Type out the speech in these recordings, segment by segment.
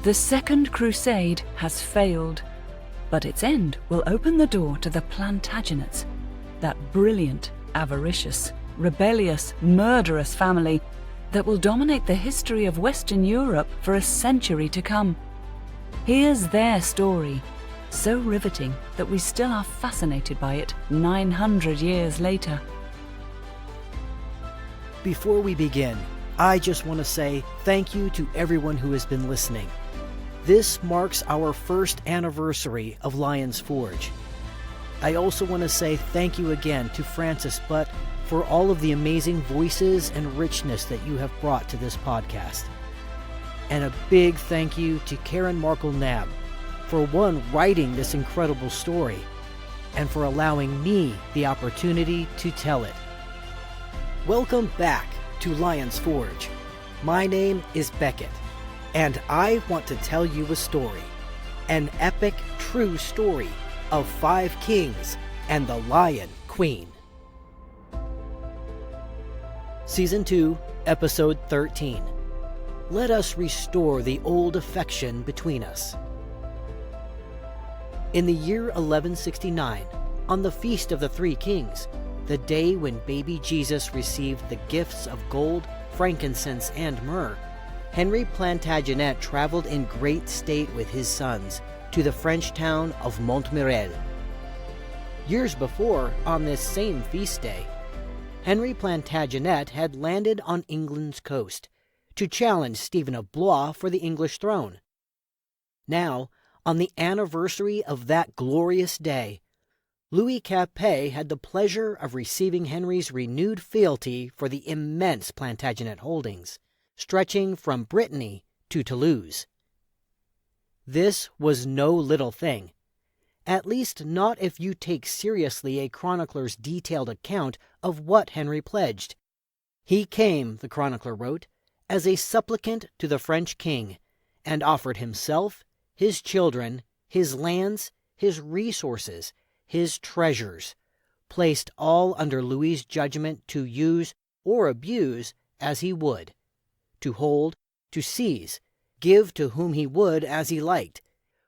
The Second Crusade has failed, but its end will open the door to the Plantagenets, that brilliant, avaricious, rebellious, murderous family that will dominate the history of Western Europe for a century to come. Here's their story, so riveting that we still are fascinated by it 900 years later. Before we begin, I just want to say thank you to everyone who has been listening. This marks our first anniversary of Lion's Forge. I also want to say thank you again to Francis Butt for all of the amazing voices and richness that you have brought to this podcast. And a big thank you to Karen Markle-Nab for writing this incredible story and for allowing me the opportunity to tell it. Welcome back to Lion's Forge. My name is Becket, and I want to tell you a story, an epic, true story of 5 kings and the Lion Queen. Season 2, Episode 13. Let us restore the old affection between us. In the year 1169, on the Feast of the Three Kings, the day when baby Jesus received the gifts of gold, frankincense, and myrrh, Henry Plantagenet traveled in great state with his sons to the French town of Montmirail. Years before, on this same feast day, Henry Plantagenet had landed on England's coast to challenge Stephen of Blois for the English throne. Now, on the anniversary of that glorious day, Louis Capet had the pleasure of receiving Henry's renewed fealty for the immense Plantagenet holdings, stretching from Brittany to Toulouse. This was no little thing, at least not if you take seriously a chronicler's detailed account of what Henry pledged. He came, the chronicler wrote, as a supplicant to the French king, and offered himself, his children, his lands, his resources, his treasures, placed all under Louis's judgment to use or abuse as he would, to hold, to seize, give to whom he would as he liked,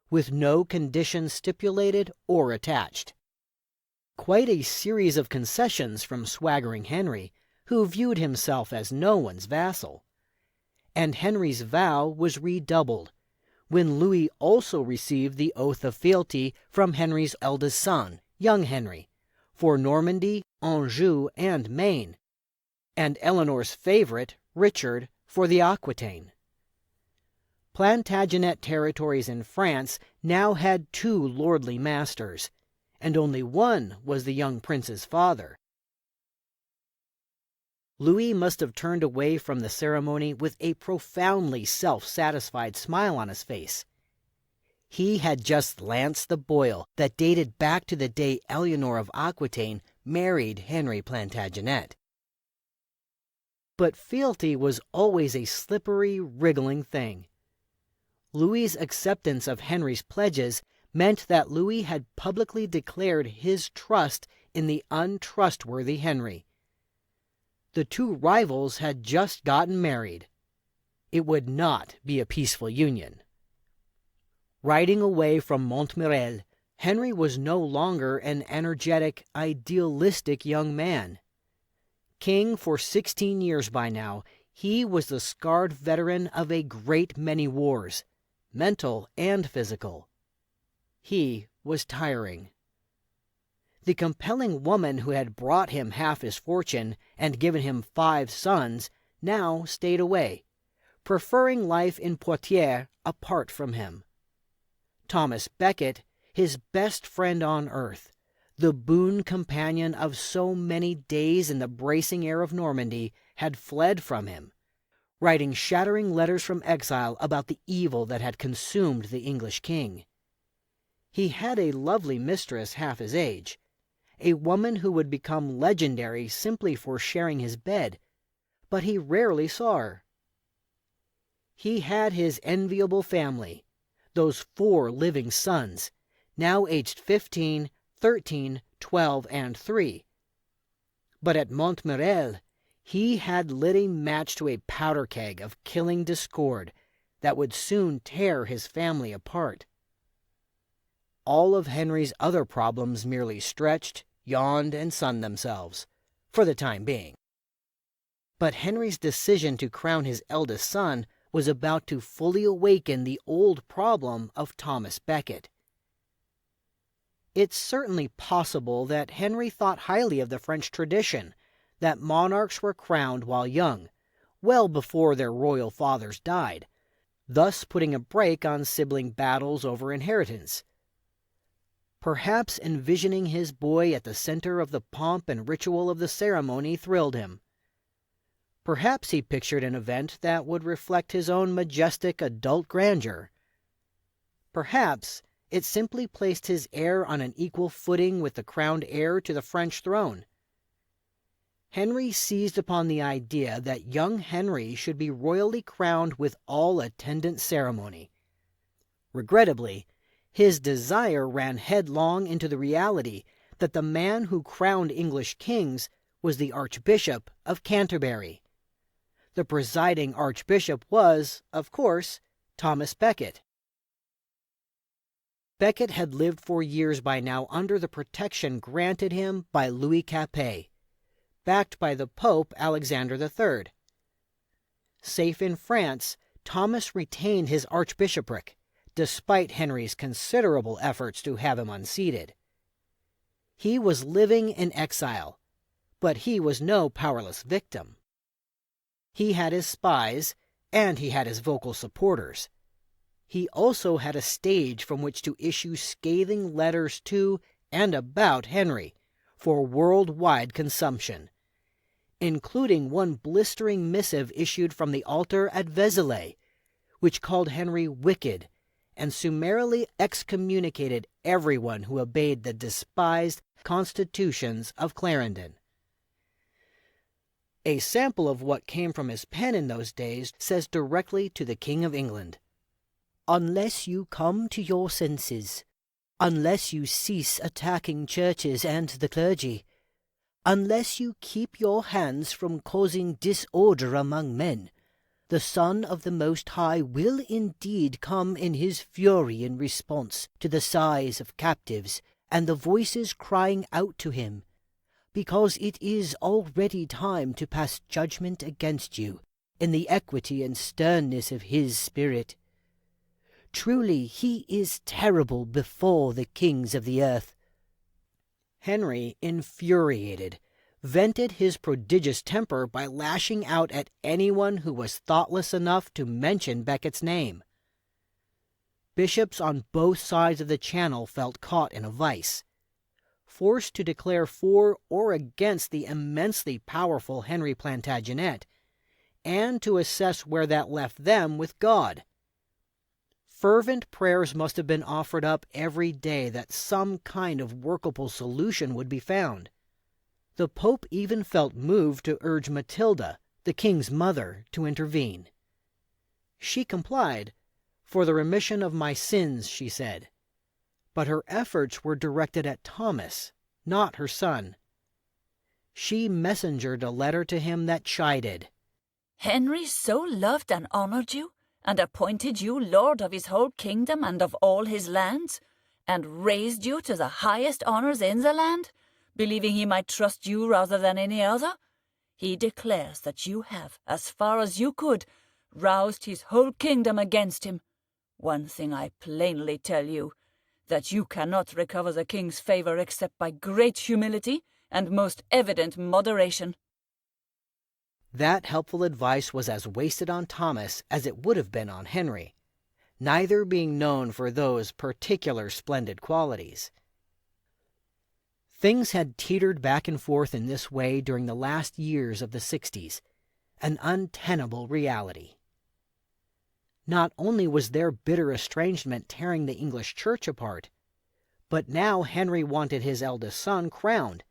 with no conditions stipulated or attached. Quite a series of concessions from swaggering Henry, who viewed himself as no one's vassal. And Henry's vow was redoubled when Louis also received the oath of fealty from Henry's eldest son, young Henry, for Normandy, Anjou, and Maine, and Eleanor's favorite, Richard, for the Aquitaine. Plantagenet territories in France now had 2 lordly masters, and only one was the young prince's father. Louis must have turned away from the ceremony with a profoundly self-satisfied smile on his face. He had just lanced the boil that dated back to the day Eleanor of Aquitaine married Henry Plantagenet. But fealty was always a slippery, wriggling thing. Louis's acceptance of Henry's pledges meant that Louis had publicly declared his trust in the untrustworthy Henry. The 2 rivals had just gotten married. It would not be a peaceful union. Riding away from Montmirail, Henry was no longer an energetic, idealistic young man. King for 16 years by now, he was the scarred veteran of a great many wars, mental and physical. He was tiring. The compelling woman who had brought him half his fortune and given him 5 sons now stayed away, preferring life in Poitiers apart from him. Thomas Becket, his best friend on earth, the boon companion of so many days in the bracing air of Normandy, had fled from him, writing shattering letters from exile about the evil that had consumed the English king. He had a lovely mistress half his age, a woman who would become legendary simply for sharing his bed, but he rarely saw her. He had his enviable family, those 4 living sons, now aged 15, 13, 12, and 3. But at Montmirail, he had lit a match to a powder keg of killing discord that would soon tear his family apart. All of Henry's other problems merely stretched, yawned, and sunned themselves, for the time being. But Henry's decision to crown his eldest son was about to fully awaken the old problem of Thomas Becket. It's certainly possible that Henry thought highly of the French tradition, that monarchs were crowned while young, well before their royal fathers died, thus putting a brake on sibling battles over inheritance. Perhaps envisioning his boy at the center of the pomp and ritual of the ceremony thrilled him. Perhaps he pictured an event that would reflect his own majestic adult grandeur. Perhaps it simply placed his heir on an equal footing with the crowned heir to the French throne. Henry seized upon the idea that young Henry should be royally crowned with all attendant ceremony. Regrettably, his desire ran headlong into the reality that the man who crowned English kings was the Archbishop of Canterbury. The presiding Archbishop was, of course, Thomas Becket. Becket had lived for years by now under the protection granted him by Louis Capet, backed by the Pope Alexander III. Safe in France, Thomas retained his archbishopric, despite Henry's considerable efforts to have him unseated. He was living in exile, but he was no powerless victim. He had his spies, and he had his vocal supporters. He also had a stage from which to issue scathing letters to and about Henry for worldwide consumption, including one blistering missive issued from the altar at Vézelay, which called Henry wicked and summarily excommunicated everyone who obeyed the despised constitutions of Clarendon. A sample of what came from his pen in those days says directly to the King of England, "Unless you come to your senses, unless you cease attacking churches and the clergy, unless you keep your hands from causing disorder among men, the Son of the Most High will indeed come in his fury in response to the sighs of captives and the voices crying out to him, because it is already time to pass judgment against you in the equity and sternness of his spirit. Truly he is terrible before the kings of the earth." Henry, infuriated, vented his prodigious temper by lashing out at anyone who was thoughtless enough to mention Becket's name. Bishops on both sides of the Channel felt caught in a vice, forced to declare for or against the immensely powerful Henry Plantagenet, and to assess where that left them with God. Fervent prayers must have been offered up every day that some kind of workable solution would be found. The Pope even felt moved to urge Matilda, the king's mother, to intervene. She complied. "For the remission of my sins," she said. But her efforts were directed at Thomas, not her son. She messengered a letter to him that chided, "Henry so loved and honoured you, and appointed you lord of his whole kingdom and of all his lands, and raised you to the highest honours in the land, believing he might trust you rather than any other. He declares that you have, as far as you could, roused his whole kingdom against him. One thing I plainly tell you, that you cannot recover the king's favour except by great humility and most evident moderation." That helpful advice was as wasted on Thomas as it would have been on Henry, neither being known for those particular splendid qualities. Things had teetered back and forth in this way during the last years of the 60s, an untenable reality. Not only was their bitter estrangement tearing the English church apart, but now Henry wanted his eldest son crowned,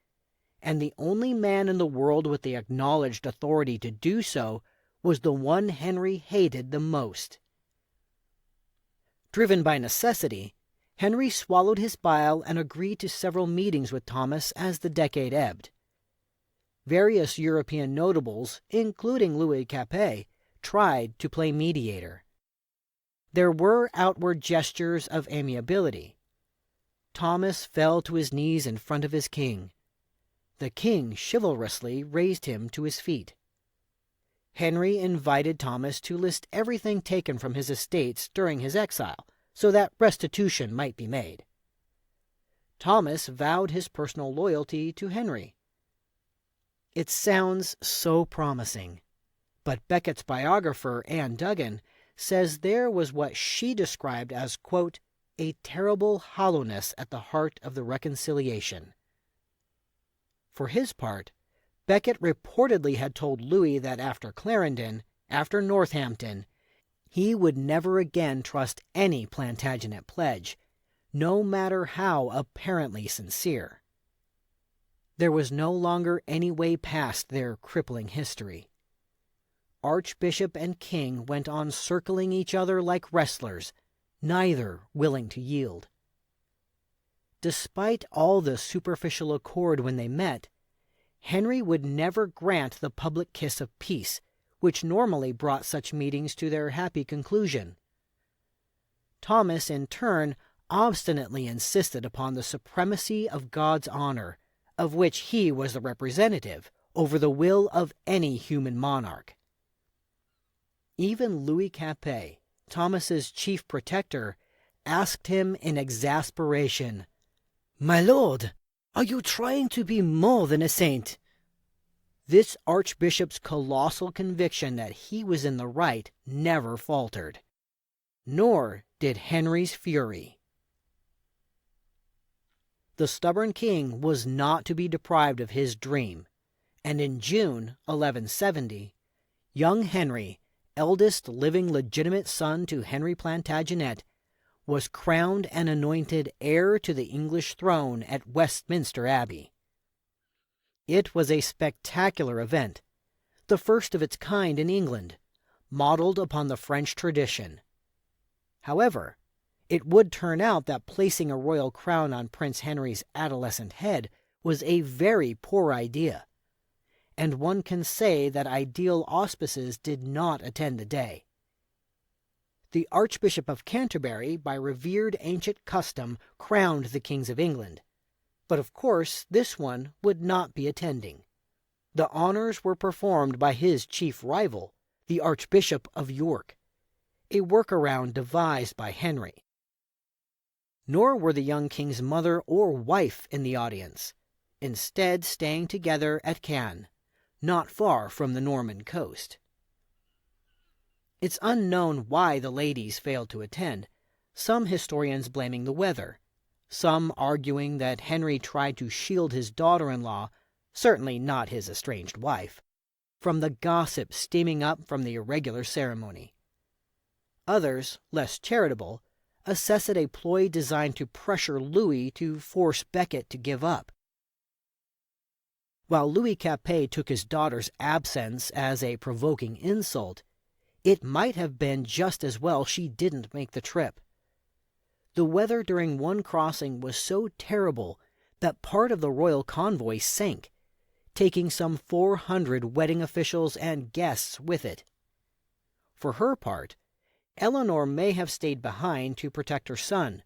and the only man in the world with the acknowledged authority to do so was the one Henry hated the most. Driven by necessity, Henry swallowed his bile and agreed to several meetings with Thomas as the decade ebbed. Various European notables, including Louis Capet, tried to play mediator. There were outward gestures of amiability. Thomas fell to his knees in front of his king. The king chivalrously raised him to his feet. Henry invited Thomas to list everything taken from his estates during his exile, so that restitution might be made. Thomas vowed his personal loyalty to Henry. It sounds so promising, but Becket's biographer, Anne Duggan, says there was what she described as, quote, a terrible hollowness at the heart of the reconciliation. For his part, Becket reportedly had told Louis that after Clarendon, after Northampton, he would never again trust any Plantagenet pledge, no matter how apparently sincere. There was no longer any way past their crippling history. Archbishop and king went on circling each other like wrestlers, neither willing to yield. Despite all the superficial accord when they met, Henry would never grant the public kiss of peace, which normally brought such meetings to their happy conclusion. Thomas, in turn, obstinately insisted upon the supremacy of God's honor, of which he was the representative, over the will of any human monarch. Even Louis Capet, Thomas's chief protector, asked him in exasperation, "My lord, are you trying to be more than a saint?" This archbishop's colossal conviction that he was in the right never faltered. Nor did Henry's fury. The stubborn king was not to be deprived of his dream, and in June 1170, young Henry, eldest living legitimate son to Henry Plantagenet, was crowned and anointed heir to the English throne at Westminster Abbey. It was a spectacular event, the first of its kind in England, modeled upon the French tradition. However, it would turn out that placing a royal crown on Prince Henry's adolescent head was a very poor idea, and one can say that ideal auspices did not attend the day. The Archbishop of Canterbury, by revered ancient custom, crowned the kings of England, but of course this one would not be attending. The honors were performed by his chief rival, the Archbishop of York, a workaround devised by Henry. Nor were the young king's mother or wife in the audience, instead staying together at Cannes, not far from the Norman coast. It's unknown why the ladies failed to attend, some historians blaming the weather, some arguing that Henry tried to shield his daughter-in-law, certainly not his estranged wife, from the gossip steaming up from the irregular ceremony. Others, less charitable, assessed it a ploy designed to pressure Louis to force Becket to give up. While Louis Capet took his daughter's absence as a provoking insult, it might have been just as well she didn't make the trip. The weather during one crossing was so terrible that part of the royal convoy sank, taking some 400 wedding officials and guests with it. For her part, Eleanor may have stayed behind to protect her son,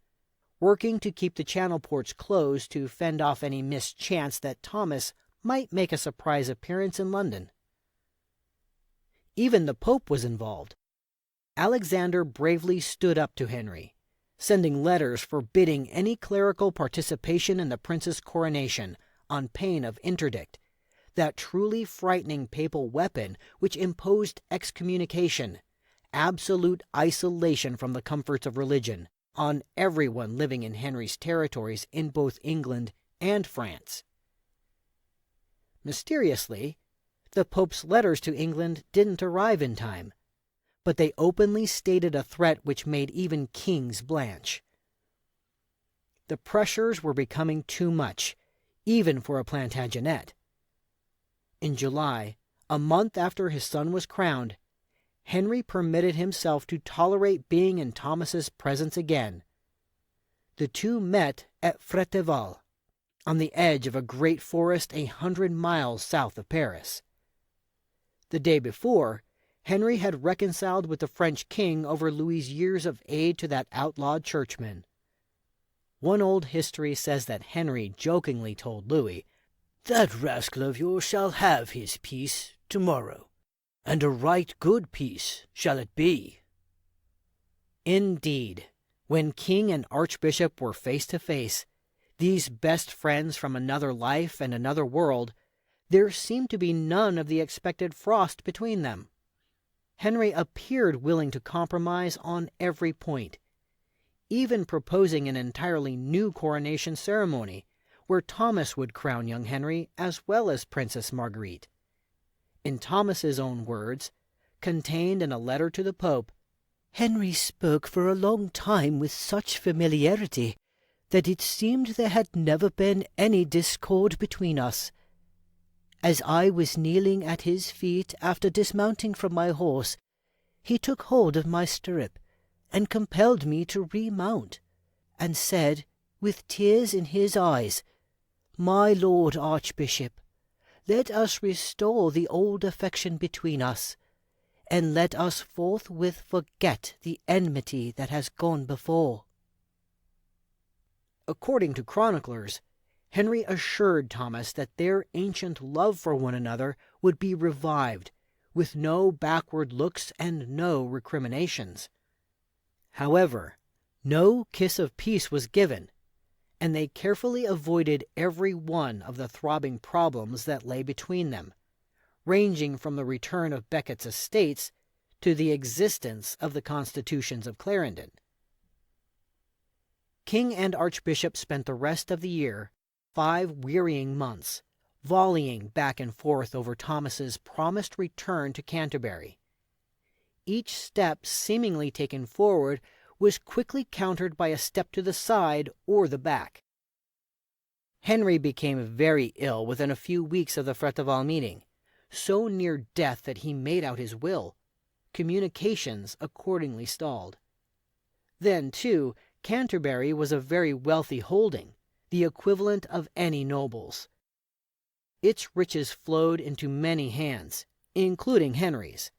working to keep the channel ports closed to fend off any mischance that Thomas might make a surprise appearance in London. Even the Pope was involved. Alexander bravely stood up to Henry, sending letters forbidding any clerical participation in the prince's coronation on pain of interdict, that truly frightening papal weapon which imposed excommunication, absolute isolation from the comforts of religion, on everyone living in Henry's territories in both England and France. Mysteriously, the Pope's letters to England didn't arrive in time, but they openly stated a threat which made even kings blanch. The pressures were becoming too much, even for a Plantagenet. In July, a month after his son was crowned, Henry permitted himself to tolerate being in Thomas's presence again. The two met at Fréteval, on the edge of a great forest 100 miles south of Paris. The day before, Henry had reconciled with the French king over Louis's years of aid to that outlawed churchman. One old history says that Henry jokingly told Louis, "That rascal of yours shall have his peace tomorrow, and a right good peace shall it be." Indeed, when king and archbishop were face to face, these best friends from another life and another world, there seemed to be none of the expected frost between them. Henry appeared willing to compromise on every point, even proposing an entirely new coronation ceremony, where Thomas would crown young Henry as well as Princess Marguerite. In Thomas's own words, contained in a letter to the Pope, "Henry spoke for a long time with such familiarity that it seemed there had never been any discord between us. As I was kneeling at his feet after dismounting from my horse, he took hold of my stirrup and compelled me to remount, and said, with tears in his eyes, 'My Lord Archbishop, let us restore the old affection between us, and let us forthwith forget the enmity that has gone before.'" According to chroniclers, Henry assured Thomas that their ancient love for one another would be revived, with no backward looks and no recriminations. However, no kiss of peace was given, and they carefully avoided every one of the throbbing problems that lay between them, ranging from the return of Becket's estates to the existence of the constitutions of Clarendon. King and Archbishop spent the rest of the year, 5 wearying months, volleying back and forth over Thomas's promised return to Canterbury. Each step seemingly taken forward was quickly countered by a step to the side or the back. Henry became very ill within a few weeks of the Fretteval meeting, so near death that he made out his will. Communications accordingly stalled. Then, too, Canterbury was a very wealthy holding, the equivalent of any noble's. Its riches flowed into many hands, including Henry's.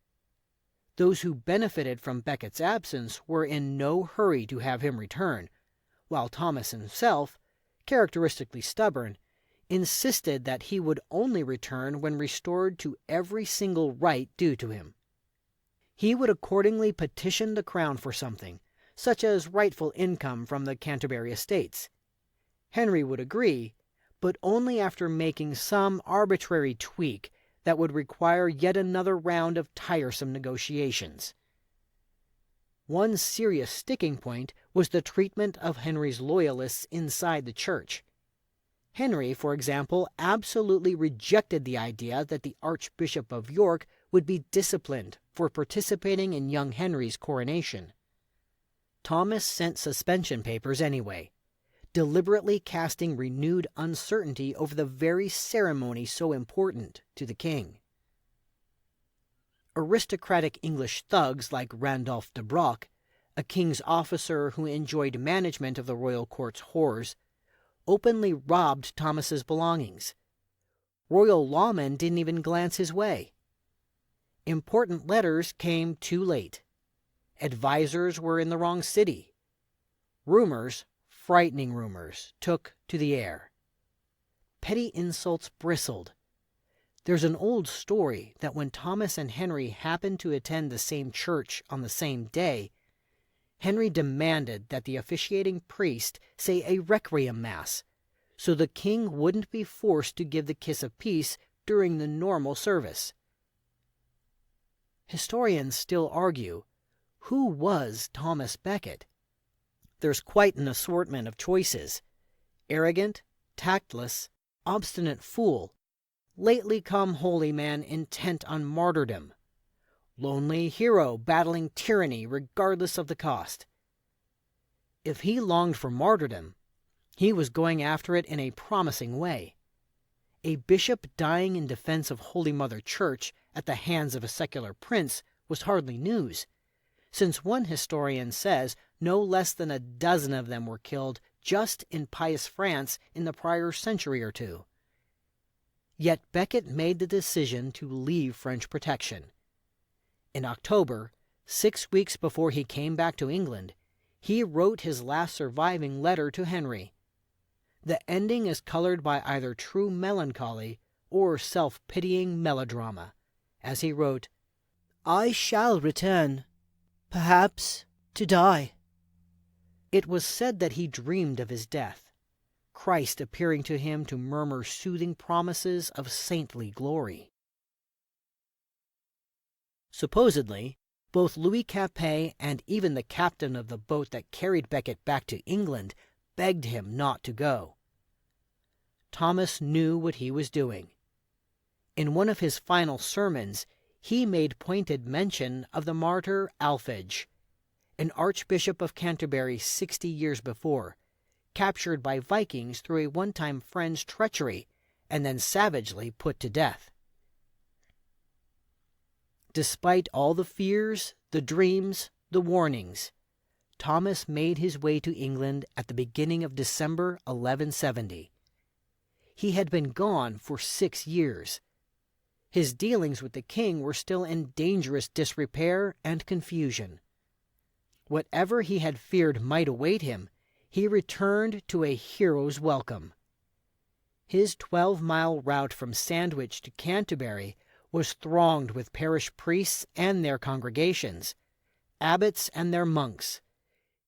Those who benefited from Becket's absence were in no hurry to have him return, while Thomas himself, characteristically stubborn, insisted that he would only return when restored to every single right due to him. He would accordingly petition the crown for something, such as rightful income from the Canterbury estates. Henry would agree, but only after making some arbitrary tweak that would require yet another round of tiresome negotiations. One serious sticking point was the treatment of Henry's loyalists inside the church. Henry, for example, absolutely rejected the idea that the Archbishop of York would be disciplined for participating in young Henry's coronation. Thomas sent suspension papers anyway, deliberately casting renewed uncertainty over the very ceremony so important to the king. Aristocratic English thugs like Randolph de Broc, a king's officer who enjoyed management of the royal court's whores, openly robbed Thomas's belongings. Royal lawmen didn't even glance his way. Important letters came too late. Advisors were in the wrong city. Rumors, frightening rumors, took to the air. Petty insults bristled. There's an old story that when Thomas and Henry happened to attend the same church on the same day, Henry demanded that the officiating priest say a requiem mass, so the king wouldn't be forced to give the kiss of peace during the normal service. Historians still argue, who was Thomas Becket? There's quite an assortment of choices. Arrogant, tactless, obstinate fool, lately come holy man intent on martyrdom, lonely hero battling tyranny regardless of the cost. If he longed for martyrdom, he was going after it in a promising way. A bishop dying in defense of Holy Mother Church at the hands of a secular prince was hardly news, since one historian says no less than a dozen of them were killed just in pious France in the prior century or two. Yet Becket made the decision to leave French protection. In October, 6 weeks before he came back to England, he wrote his last surviving letter to Henry. The ending is colored by either true melancholy or self-pitying melodrama, as he wrote, "I shall return, perhaps to die." It was said that he dreamed of his death, Christ appearing to him to murmur soothing promises of saintly glory. Supposedly, both Louis Capet and even the captain of the boat that carried Becket back to England begged him not to go. Thomas knew what he was doing. In one of his final sermons, he made pointed mention of the martyr Alphege, an Archbishop of Canterbury 60 years before, captured by Vikings through a one-time friend's treachery and then savagely put to death. Despite all the fears, the dreams, the warnings, Thomas made his way to England at the beginning of December 1170. He had been gone for 6 years. His dealings with the king were still in dangerous disrepair and confusion. Whatever he had feared might await him, he returned to a hero's welcome. His 12-mile route from Sandwich to Canterbury was thronged with parish priests and their congregations, abbots and their monks,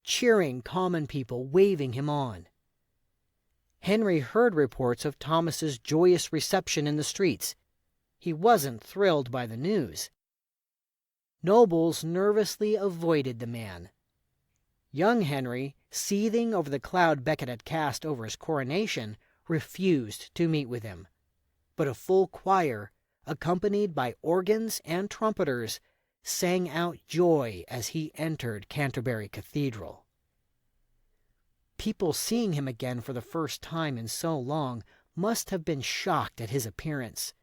cheering common people waving him on. Henry heard reports of Thomas's joyous reception in the streets. He wasn't thrilled by the news. Nobles nervously avoided the man. Young Henry, seething over the cloud Becket had cast over his coronation, refused to meet with him. But a full choir, accompanied by organs and trumpeters, sang out joy as he entered Canterbury Cathedral. People seeing him again for the first time in so long must have been shocked at his appearance.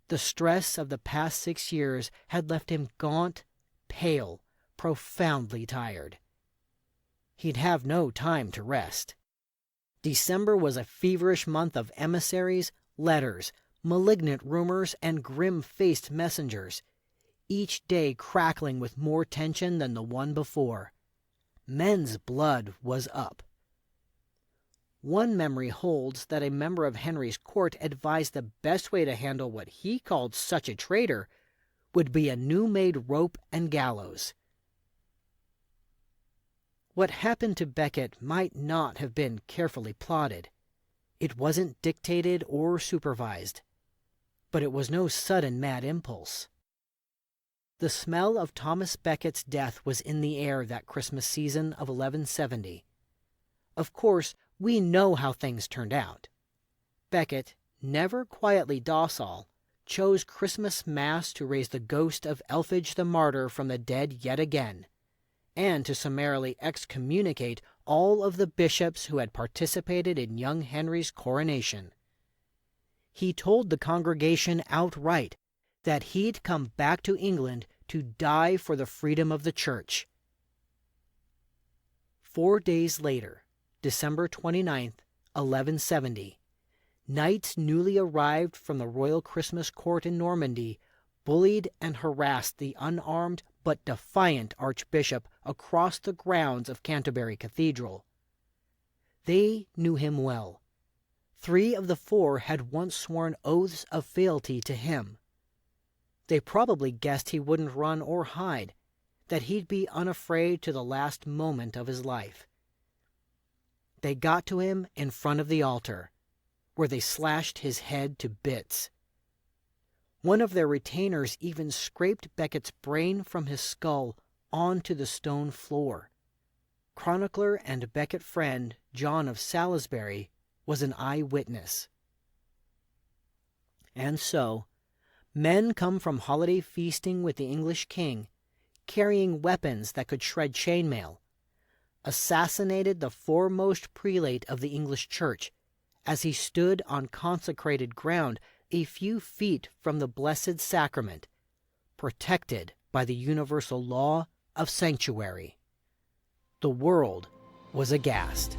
The stress of the past 6 years had left him gaunt, pale, profoundly tired. He'd have no time to rest. December was a feverish month of emissaries, letters, malignant rumors, and grim-faced messengers, each day crackling with more tension than the one before. Men's blood was up. One memory holds that a member of Henry's court advised the best way to handle what he called such a traitor would be a new-made rope and gallows. What happened to Becket might not have been carefully plotted. It wasn't dictated or supervised. But it was no sudden mad impulse. The smell of Thomas Becket's death was in the air that Christmas season of 1170. Of course, we know how things turned out. Becket, never quietly docile, chose Christmas Mass to raise the ghost of Alphege the martyr from the dead yet again, and to summarily excommunicate all of the bishops who had participated in young Henry's coronation. He told the congregation outright that he'd come back to England to die for the freedom of the Church. 4 days later, December 29th, 1170, knights newly arrived from the royal Christmas court in Normandy bullied and harassed the unarmed but defiant Archbishop across the grounds of Canterbury Cathedral. They knew him well. 3 of the 4 had once sworn oaths of fealty to him. They probably guessed he wouldn't run or hide, that he'd be unafraid to the last moment of his life. They got to him in front of the altar, where they slashed his head to bits. One of their retainers even scraped Becket's brain from his skull onto the stone floor. Chronicler and Becket friend John of Salisbury was an eyewitness. And so, men come from holiday feasting with the English king, carrying weapons that could shred chainmail, assassinated the foremost prelate of the English Church as he stood on consecrated ground a few feet from the Blessed Sacrament, protected by the universal law of sanctuary. The world was aghast.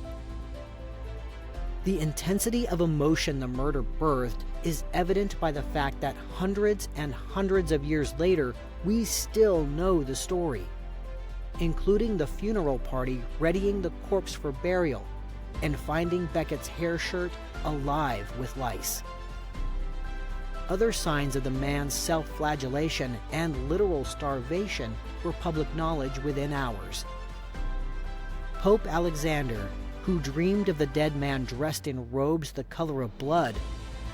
The intensity of emotion the murder birthed is evident by the fact that hundreds and hundreds of years later, we still know the story, including the funeral party readying the corpse for burial and finding Becket's hair shirt alive with lice. Other signs of the man's self-flagellation and literal starvation were public knowledge within hours. Pope Alexander, who dreamed of the dead man dressed in robes the color of blood,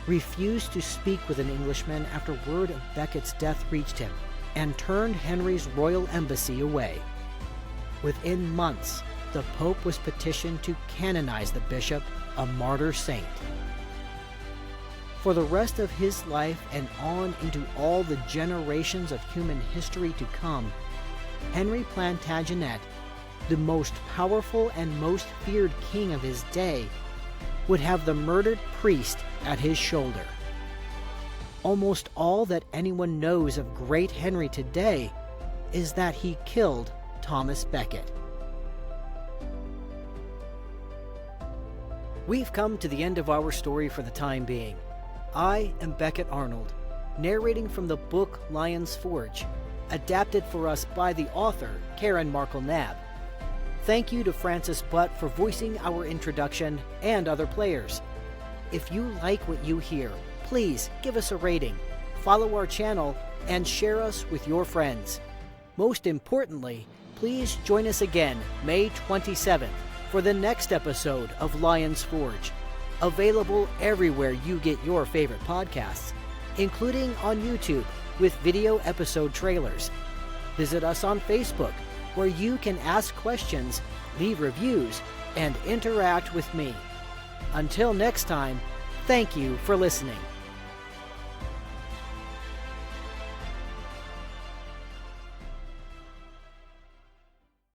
refused to speak with an Englishman after word of Becket's death reached him, and turned Henry's royal embassy away. Within months, the Pope was petitioned to canonize the bishop a martyr saint. For the rest of his life and on into all the generations of human history to come, Henry Plantagenet, the most powerful and most feared king of his day, would have the murdered priest at his shoulder. Almost all that anyone knows of great Henry today is that he killed Thomas Becket. We've come to the end of our story for the time being. I am Becket Arnold, narrating from the book Lion's Forge, adapted for us by the author, Karen Markle-Knabb. Thank you to Francis Butt for voicing our introduction and other players. If you like what you hear, please give us a rating, follow our channel, and share us with your friends. Most importantly, please join us again May 27th for the next episode of Lion's Forge, available everywhere you get your favorite podcasts, including on YouTube with video episode trailers. Visit us on Facebook, where you can ask questions, leave reviews, and interact with me. Until next time, thank you for listening.